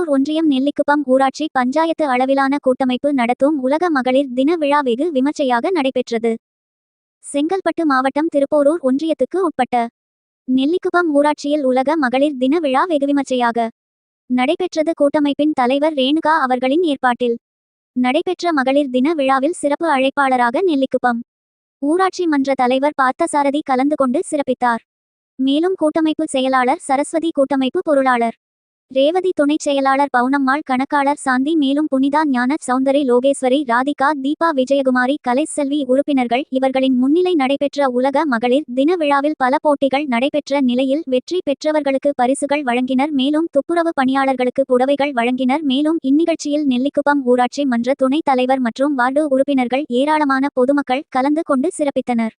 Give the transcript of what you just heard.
திருப்போரூர் ஒன்றியம் நெல்லிக்குப்பம் ஊராட்சி பஞ்சாயத்து அளவிலான கூட்டமைப்பு நடத்தும் உலக மகளிர் தின விழா வெகு விமர்சையாக நடைபெற்றது. செங்கல்பட்டு மாவட்டம் திருப்போரூர் ஒன்றியத்துக்கு உட்பட்ட நெல்லிக்குப்பம் ஊராட்சியில் உலக மகளிர் தின விழா வெகு விமர்சையாக நடைபெற்றது. கூட்டமைப்பின் தலைவர் ரேணுகா அவர்களின் ஏற்பாட்டில் நடைபெற்ற மகளிர் தின விழாவில் சிறப்பு அழைப்பாளராக நெல்லிக்குப்பம் ஊராட்சி மன்ற தலைவர் பார்த்தசாரதி கலந்து கொண்டு சிறப்பித்தார். மேலும் கூட்டமைப்பு செயலாளர் சரஸ்வதி, கூட்டமைப்பு பொருளாளர் ரேவதி, துணைச் செயலாளர் பவுனம்மாள், கணக்காளர் சாந்தி, மேலும் புனிதா, ஞான சௌந்தரி, லோகேஸ்வரி, ராதிகா, தீபா, விஜயகுமாரி, கலைசெல்வி உறுப்பினர்கள் இவர்களின் முன்னிலை நடைபெற்ற உலக மகளிர் தின விழாவில் பல போட்டிகள் நடைபெற்ற நிலையில் வெற்றி பெற்றவர்களுக்கு பரிசுகள் வழங்கினர். மேலும் துப்புரவு பணியாளர்களுக்கு புடவைகள் வழங்கினர். மேலும் இந்நிகழ்ச்சியில் நெல்லிக்குப்பம் ஊராட்சி மன்ற துணைத் தலைவர் மற்றும் வார்டு உறுப்பினர்கள், ஏராளமான பொதுமக்கள் கலந்து கொண்டு சிறப்பித்தனர்.